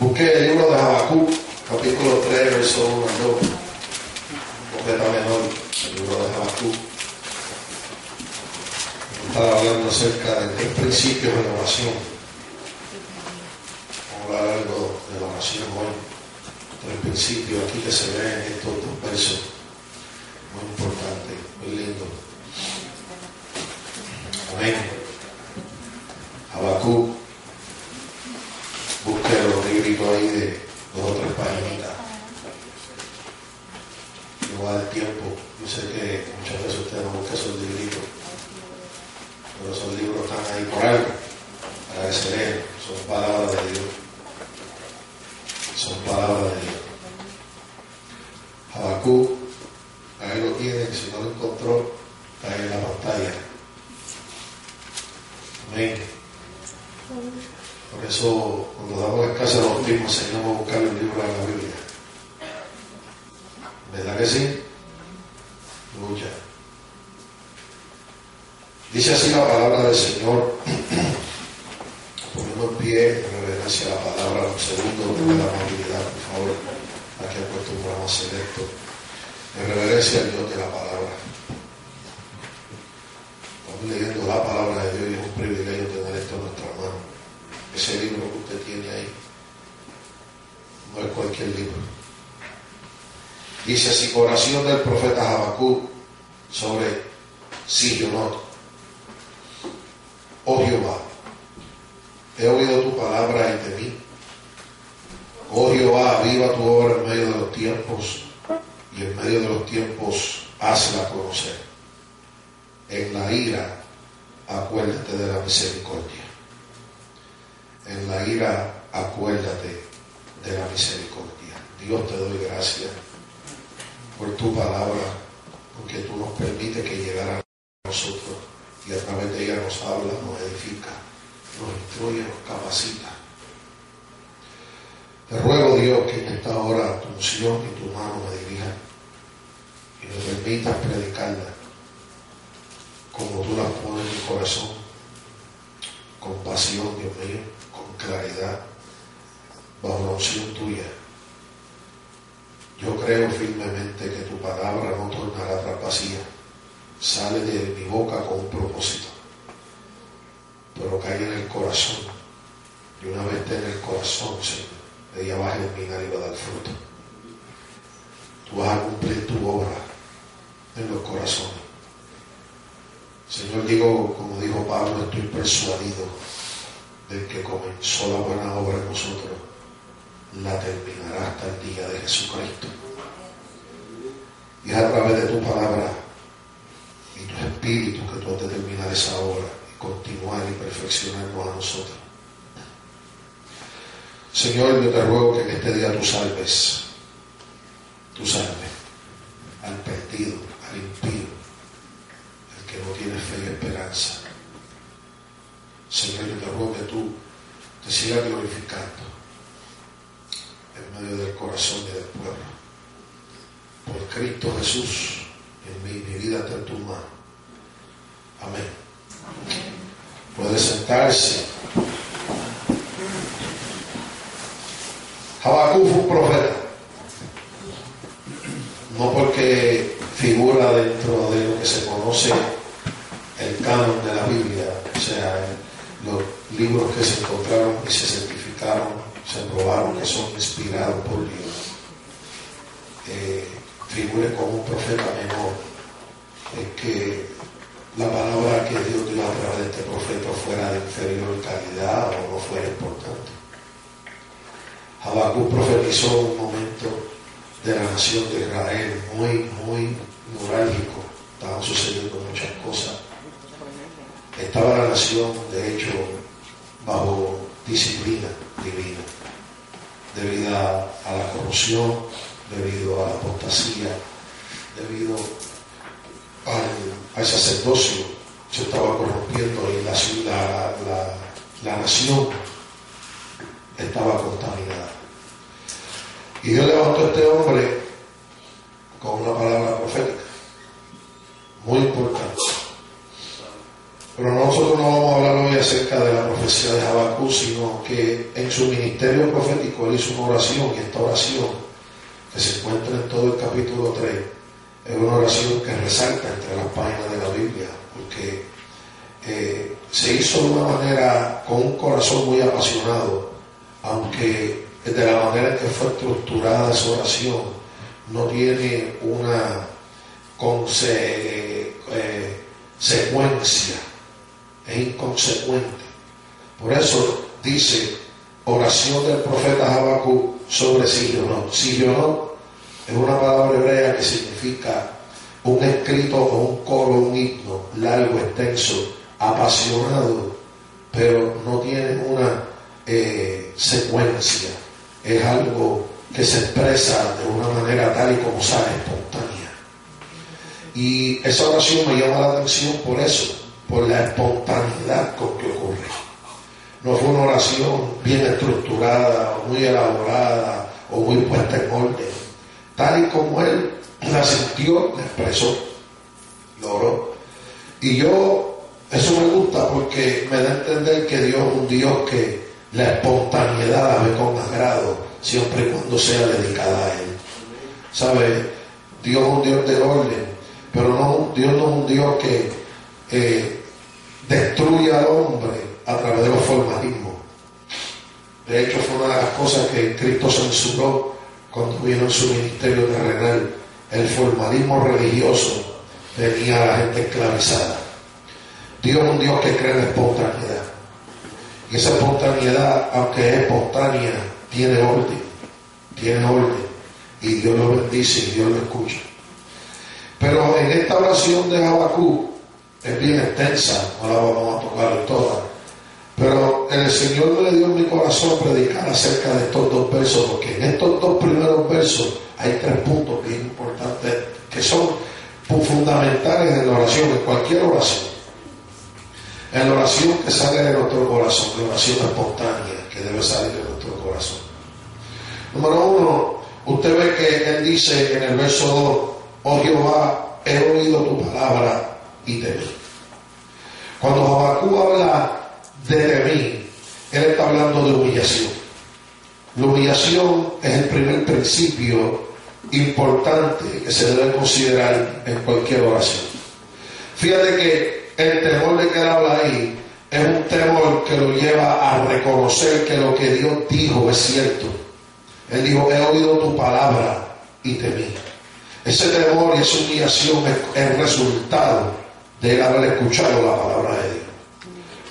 Busqué el libro de Habacuc, capítulo 3, verso 1 al 2. Profeta menor, el libro de Habacuc. Estaba hablando acerca de 3 principios de la oración. Vamos a hablar algo de la oración hoy. 3 principios aquí que se ven en estos 2 versos. Muy importante, muy lindo. Amén. Habacuc. Busqué los libritos ahí de 2 o 3 paginitas. No va a dar tiempo. Yo sé que muchas veces ustedes no buscan esos libritos, pero esos libros están ahí por algo, para que se lean. Son palabras de Dios. Son palabras de Dios. Habacuc, ahí lo tienen. Si no lo encontró, está ahí en la pantalla. Amén. Por eso, cuando damos las clases de bautismo, enseñamos a buscar el libro de la Biblia. ¿Verdad que sí? Lucha. Dice así la palabra del Señor. Poniendo en pie en reverencia a la palabra, un segundo, de la amabilidad, por favor. Aquí acostumbramos a hacer esto. En reverencia al Dios de la palabra. Estamos leyendo la palabra de Dios y es un privilegio tener esto en nuestra mano. Ese libro que usted tiene ahí no es cualquier libro. Dice así, oración del profeta Habacuc sobre Sihonot. Oh Jehová, he oído tu palabra y temí. Oh Jehová, aviva tu obra en medio de los tiempos, y en medio de los tiempos hazla conocer. En la ira acuérdate de la misericordia. En la ira acuérdate de la misericordia. Dios, te doy gracias por tu palabra, porque tú nos permites que llegara a nosotros y a través de ella nos habla, nos edifica, nos instruye, nos capacita. Te ruego, Dios, que en esta hora tu unción y tu mano me dirijan y me permitas predicarla como tú la pones en mi corazón, con pasión, Dios mío, con claridad, bajo la unción tuya. Yo creo firmemente que tu palabra no tornará atrás vacía, sale de mi boca con un propósito, pero cae en el corazón, y una vez esté en el corazón, Señor, ella va a germinar y va a dar fruto. Tú vas a cumplir tu obra en los corazones. Señor, digo, como dijo Pablo, estoy persuadido del que comenzó la buena obra en nosotros, la terminará hasta el día de Jesucristo. Y es a través de tu palabra y tu espíritu que tú has de terminar esa obra y continuar y perfeccionarnos a nosotros. Señor, yo te ruego que en este día tú salves al perdido, al impío, al que no tiene fe y esperanza. Señor, yo te ruego que tú te sigas glorificando en medio del corazón y del pueblo. Por Cristo Jesús, en mi vida está en tu mano. Amén. Puede sentarse. Habacuc fue un profeta, no porque figura dentro de lo que se conoce el canon de la Biblia, o sea, los libros que se encontraron y se certificaron, se probaron que son inspirados por Dios, figure como un profeta menor, que la palabra que Dios dio a través de este profeta fuera de inferior calidad o no fuera importante. Habacuc profetizó un momento de la nación de Israel muy neurálgico. Estaban sucediendo muchas cosas. Estaba la nación, de hecho, bajo disciplina divina, debido a la corrupción, debido a la apostasía, debido al sacerdocio. Se estaba corrompiendo y la nación estaba contaminada. Y Dios levantó a este hombre con una palabra profética muy importante. Pero nosotros no vamos a hablar hoy acerca de la profecía de Habacuc, sino que en su ministerio profético él hizo una oración, y esta oración, que se encuentra en todo el capítulo 3, es una oración que resalta entre las páginas de la Biblia, porque se hizo de una manera, con un corazón muy apasionado, aunque de la manera en que fue estructurada esa oración no tiene una secuencia, es inconsecuente. Por eso dice, oración del profeta Habacuc sobre Sigionot. Sigionot es una palabra hebrea que significa un escrito o un coro, un himno largo, extenso, apasionado, pero no tiene una secuencia. Es algo que se expresa de una manera tal y como sale, espontánea. Y esa oración me llama la atención por eso, por la espontaneidad con que ocurre. No fue una oración bien estructurada, o muy elaborada, o muy puesta en orden. Tal y como él la sintió, la expresó, lo oró. Y eso me gusta porque me da a entender que Dios es un Dios que la espontaneidad la ve con agrado, siempre y cuando sea dedicada a Él. ¿Sabe? Dios es un Dios de orden, pero Dios no es un Dios que destruye al hombre a través de los formalismos. De hecho, fue una de las cosas que Cristo censuró cuando vino en su ministerio terrenal. El formalismo religioso tenía a la gente esclavizada. Dios es un Dios que cree en la espontaneidad. Y esa espontaneidad, aunque es espontánea, tiene orden. Y Dios lo bendice y Dios lo escucha. Pero en esta oración de Habacuc, es bien extensa, no la vamos a tocar toda. Pero el Señor me dio en mi corazón predicar acerca de estos dos versos, porque en estos dos primeros versos hay 3 puntos bien importantes que son fundamentales en la oración, en cualquier oración. En la oración que sale de nuestro corazón, la oración espontánea que debe salir de nuestro corazón. Número 1, usted ve que él dice en el verso 2, oh Jehová, he oído tu palabra y temí. Cuando Habacuc habla de temí, él está hablando de humillación. La humillación es el primer principio importante que se debe considerar en cualquier oración. Fíjate que el temor de que él habla ahí es un temor que lo lleva a reconocer que lo que Dios dijo es cierto. Él dijo, he oído tu palabra y temí. Ese temor y esa humillación es el resultado de él haber escuchado la palabra de Dios.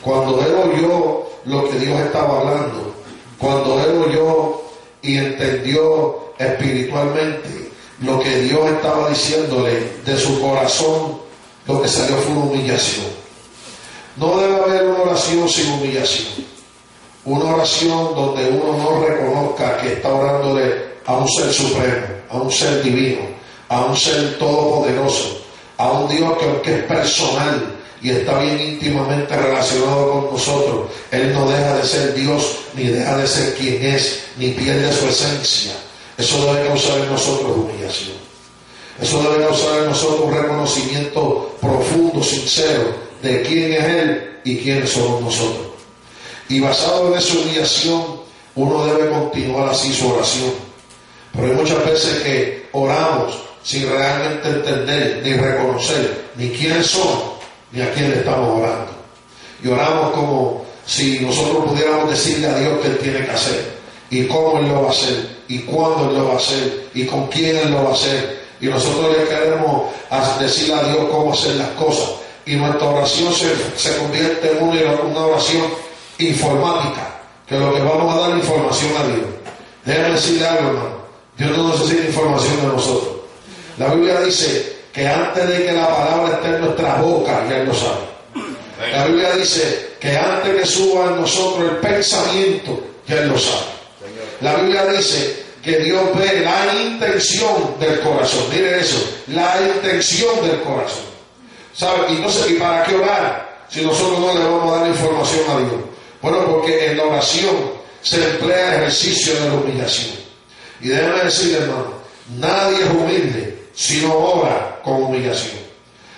Cuando él oyó lo que Dios estaba hablando, cuando él oyó y entendió espiritualmente lo que Dios estaba diciéndole, de su corazón lo que salió fue una humillación. No debe haber una oración sin humillación. Una oración donde uno no reconozca que está orándole a un ser supremo, a un ser divino, a un ser todopoderoso, a un Dios que es personal y está bien íntimamente relacionado con nosotros. Él no deja de ser Dios, ni deja de ser quien es, ni pierde su esencia. Eso debe causar en nosotros humillación. Eso debe causar en nosotros un reconocimiento profundo, sincero, de quién es Él y quiénes somos nosotros. Y basado en esa humillación, uno debe continuar así su oración. Pero hay muchas veces que oramos sin realmente entender, ni reconocer, ni quiénes somos, ni a quién le estamos orando. Y oramos como si nosotros pudiéramos decirle a Dios qué Él tiene que hacer, y cómo Él lo va a hacer, y cuándo Él lo va a hacer, y con quién Él lo va a hacer. Y nosotros le queremos decirle a Dios cómo hacer las cosas. Y nuestra oración se convierte en una oración informática, que lo que vamos a dar información a Dios. Déjame decirle algo, hermano. Dios no necesita información de nosotros. La Biblia dice que antes de que la palabra esté en nuestra boca, ya Él lo sabe. La Biblia dice que antes que suba en nosotros el pensamiento, ya Él lo sabe. La Biblia dice que Dios ve la intención del corazón. Mire eso, la intención del corazón. ¿Sabe? ¿Y para qué orar si nosotros no le vamos a dar información a Dios? Bueno, porque en la oración se emplea el ejercicio de la humillación. Y déjame decirle, hermano, nadie es humilde si no ora con humillación.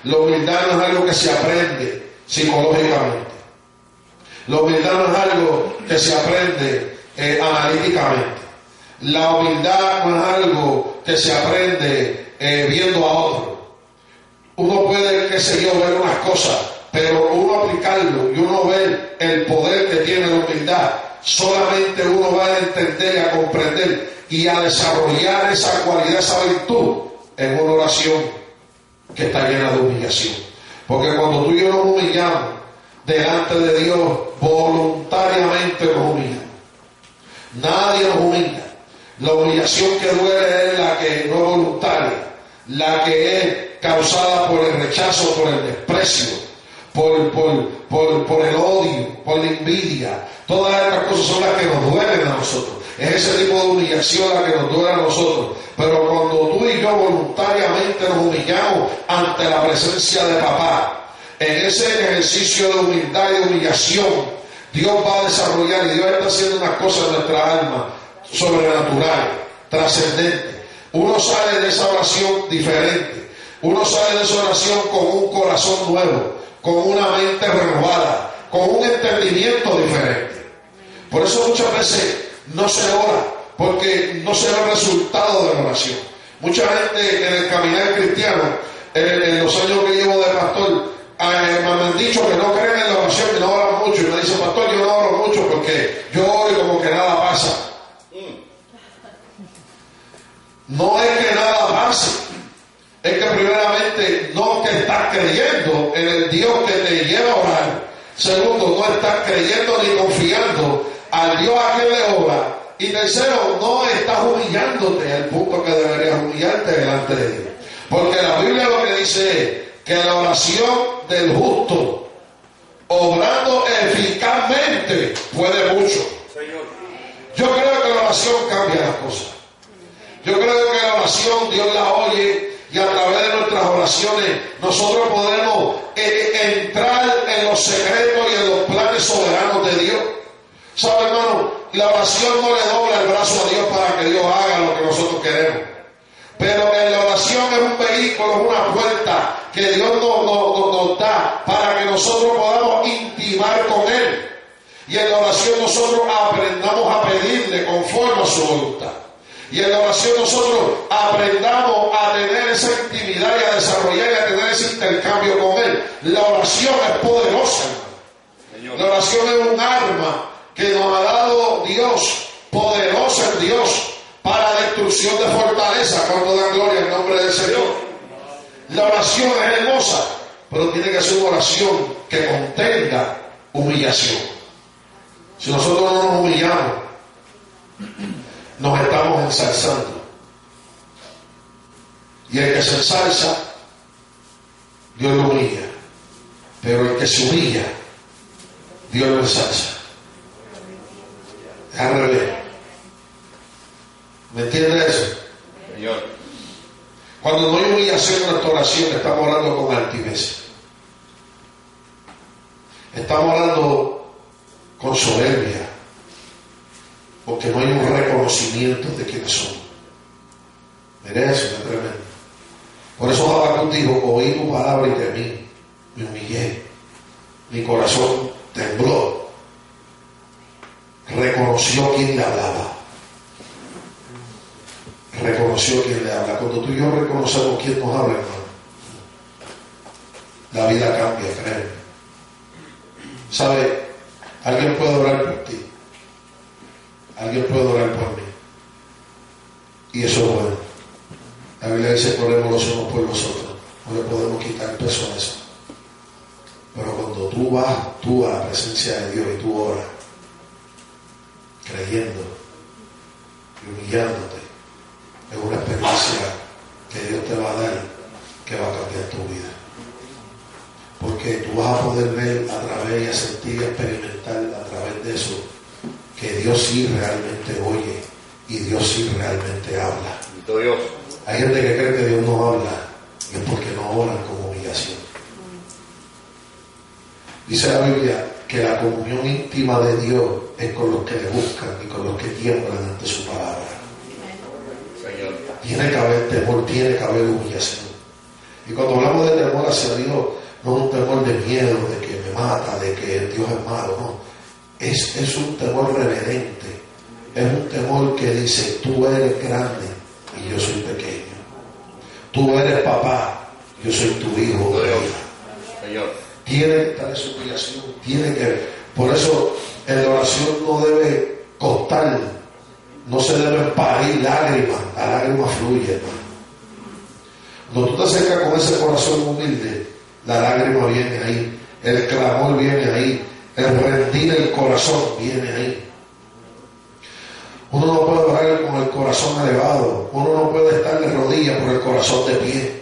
La humildad no es algo que se aprende, psicológicamente. La humildad no es algo que se aprende analíticamente. La humildad no es algo que se aprende viendo a otro. Uno puede, qué sé yo, ver unas cosas, pero uno aplicarlo y uno ver el poder que tiene la humildad, solamente uno va a entender y a comprender y a desarrollar esa cualidad, esa virtud en una oración que está llena de humillación. Porque cuando tú y yo nos humillamos delante de Dios, voluntariamente nos humillamos. Nadie nos humilla. La humillación que duele es la que no es voluntaria, la que es causada por el rechazo, por el desprecio, por el odio, por la envidia. Todas estas cosas son las que nos duelen a nosotros. Es ese tipo de humillación la que nos duele a nosotros. Pero cuando tú y yo voluntariamente nos humillamos ante la presencia de papá, en ese ejercicio de humildad y de humillación, Dios va a desarrollar, y Dios está haciendo unas cosas en nuestra alma sobrenatural, trascendente. Uno sale de esa oración diferente. Uno sale de esa oración con un corazón nuevo, con una mente renovada, con un entendimiento diferente. Por eso muchas veces no se ora, porque no se ve el resultado de la oración. Mucha gente en el caminar cristiano, en los años que llevo de pastor, me han dicho que no creen en la oración, que no oran mucho, y me dicen, pastor, yo no oro mucho porque yo oro y como que nada pasa. No es que nada pase, es que primeramente no que estás creyendo en el Dios que te lleva a orar. Segundo, no estás creyendo ni confiando al Dios a quien le ora. Y tercero, no estás humillándote al punto que deberías humillarte delante de Dios. Porque la Biblia lo que dice es que la oración del justo, obrando eficazmente, puede mucho. Yo creo que la oración cambia las cosas. Yo creo que la oración Dios la oye, y a través de nuestras oraciones nosotros podemos entrar en los secretos y en los planes soberanos de Dios. ¿Sabe, hermano? La oración no le dobla el brazo a Dios para que Dios haga lo que nosotros queremos. Pero en la oración es un vehículo, es una puerta que Dios nos da para que nosotros podamos intimar con Él. Y en la oración nosotros aprendamos a pedirle conforme a su voluntad. Y en la oración nosotros aprendamos a tener esa intimidad y a desarrollar y a tener ese intercambio con Él. La oración es poderosa, hermano. La oración es un arma que nos ha dado Dios, poderosa en Dios, para destrucción de fortaleza. Cuando dan gloria al nombre del Señor. La oración es hermosa, pero tiene que ser una oración que contenga humillación. Si nosotros no nos humillamos, nos estamos ensalzando. Y el que se ensalza, Dios lo humilla. Pero el que se humilla, Dios lo ensalza. Es al revés. ¿Me entiende eso? Señor. Cuando no hay humillación en nuestra oración, estamos orando con altivez. Estamos orando con soberbia. Porque no hay un reconocimiento de quiénes somos. Mire eso, es tremendo. Por eso Habacuc dijo, oí tu palabra y temí, me humillé, mi corazón tembló, reconoció quién le hablaba. Reconoció quién le habla. Cuando tú y yo reconocemos quién nos habla, hermano, la vida cambia, créeme. ¿Sabe? Alguien puede orar por ti. Alguien puede orar por mí. Y eso es bueno. La Biblia dice, ponemos los unos por los otros. No le podemos quitar peso a eso. Pero cuando tú vas a la presencia de Dios y tú oras, creyendo y humillándote, es una experiencia que Dios te va a dar que va a cambiar tu vida. Porque tú vas a poder ver a través y a sentir y a experimentar a través de eso que Dios sí realmente oye y Dios sí realmente habla. Dios. Hay gente que cree que Dios no habla y es porque no oran con humillación. Dice la Biblia que la comunión íntima de Dios es con los que le buscan y con los que tiemblan ante su palabra. Señor. Tiene que haber temor, tiene que haber humillación. Y cuando hablamos de temor hacia Dios, No es un temor de miedo, de que me mata, de que Dios es malo, no. Es un temor reverente. Es un temor que dice, tú eres grande y yo soy pequeño. Tú eres papá, yo soy tu hijo o hija. Señor. Tiene que estar esa humillación, tiene que. Por eso en la oración no debe costar, no se deben parir lágrimas, la lágrima fluye, hermano. Cuando tú te acercas con ese corazón humilde, la lágrima viene ahí, el clamor viene ahí, el rendir el corazón viene ahí. Uno no puede orar con el corazón elevado, uno no puede estar de rodillas por el corazón de pie.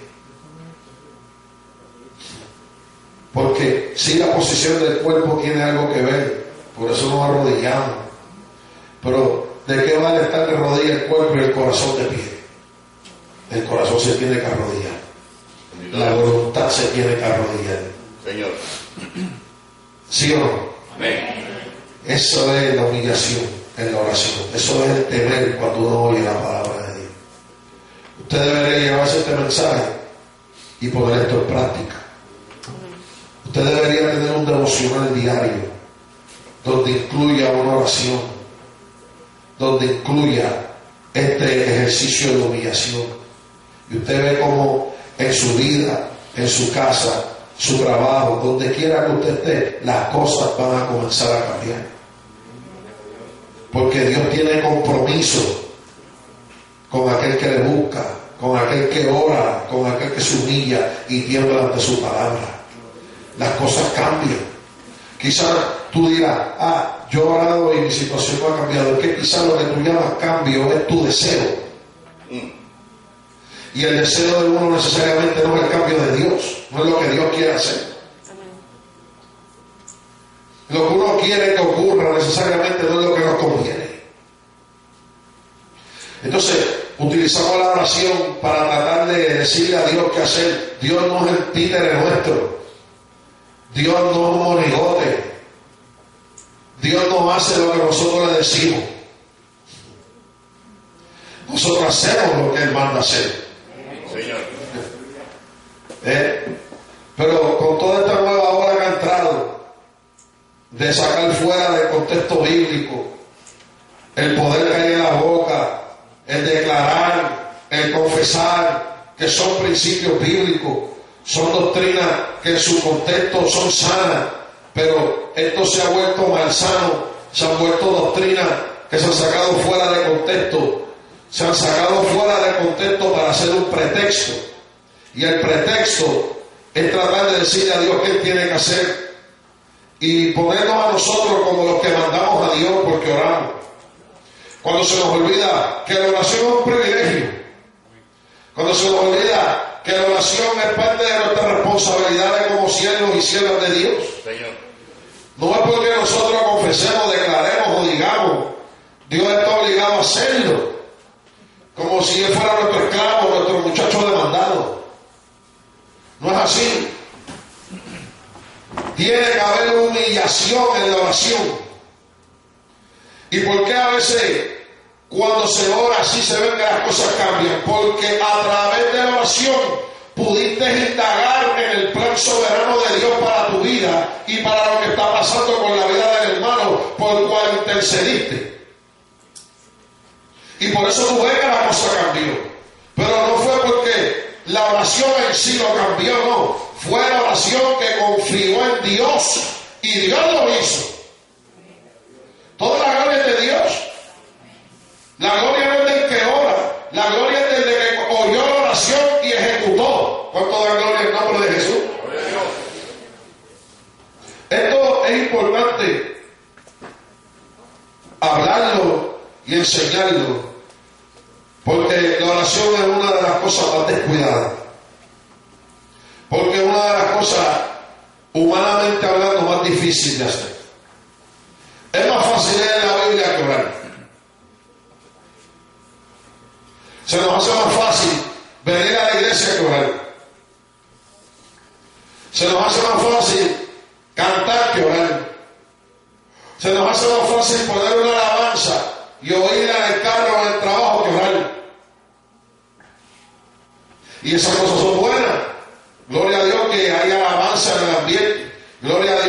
Porque si la posición del cuerpo tiene algo que ver, por eso nos arrodillamos. Pero ¿de qué vale estar de rodillas el cuerpo y el corazón de pie? El corazón se tiene que arrodillar. La voluntad se tiene que arrodillar. Señor. ¿Sí o no? Amén. Eso es la humillación en la oración. Eso es el temer cuando uno oye la palabra de Dios. Usted debería llevarse este mensaje y poner esto en práctica. Usted debería tener un devocional diario donde incluya una oración, donde incluya este ejercicio de humillación. Y usted ve cómo en su vida, en su casa, su trabajo, donde quiera que usted esté, las cosas van a comenzar a cambiar. Porque Dios tiene compromiso con aquel que le busca, con aquel que ora, con aquel que se humilla y tiembla ante su palabra. Las cosas cambian. Quizás tú dirás, yo he orado y mi situación no ha cambiado. Es que quizás lo que tú llamas cambio es tu deseo. Y el deseo de uno necesariamente no es el cambio de Dios, no es lo que Dios quiere hacer. Lo que uno quiere que ocurra necesariamente no es lo que nos conviene. Entonces, utilizamos la oración para tratar de decirle a Dios qué hacer. Dios no es el títere nuestro. Dios no es un monigote. Dios no hace lo que nosotros le decimos. Nosotros hacemos lo que Él manda hacer. Señor. Pero con toda esta nueva hora que ha entrado, de sacar fuera del contexto bíblico, el poder caer en la boca, el declarar, el confesar, que son principios bíblicos, son doctrinas que en su contexto son sanas, pero esto se ha vuelto malsano, se han vuelto doctrinas que se han sacado fuera de contexto, se han sacado fuera de contexto para hacer un pretexto, y el pretexto es tratar de decirle a Dios qué Él tiene que hacer y ponernos a nosotros como los que mandamos a Dios porque oramos. Cuando se nos olvida que la oración es un privilegio, cuando se nos olvida que la oración es parte de nuestras responsabilidades como siervos y siervas de Dios. Señor. No es porque nosotros confesemos, declaremos o digamos, Dios está obligado a hacerlo, como si Él fuera nuestro esclavo, nuestro muchacho demandado. No es así. Tiene que haber humillación en la oración. ¿Y por qué a veces cuando se ora así se ven que las cosas cambian? Porque a través de la oración pudiste indagar en el plan soberano de Dios para tu vida y para lo que está pasando con la vida del hermano por el cual intercediste. Y por eso tú ves que la cosa cambió. Pero no fue porque la oración en sí lo cambió, no. Fue la oración que confió en Dios y Dios lo hizo. Toda la gloria es de Dios. La gloria no es del que ora. La gloria es del que oyó la oración y ejecutó. ¿Cuánto da gloria en nombre de Jesús? Esto es importante hablarlo y enseñarlo, porque la oración es una de las cosas más descuidadas, porque es una de las cosas humanamente hablando más difícil de hacer. Es más fácil leer la Biblia que orar. Se nos hace más fácil venir a la iglesia que orar. Se nos hace más fácil cantar que orar. Se nos hace más fácil poner una alabanza y oírla en el carro o en el trabajo que orar. Y esas cosas son buenas. Gloria a Dios que hay alabanza Gloria a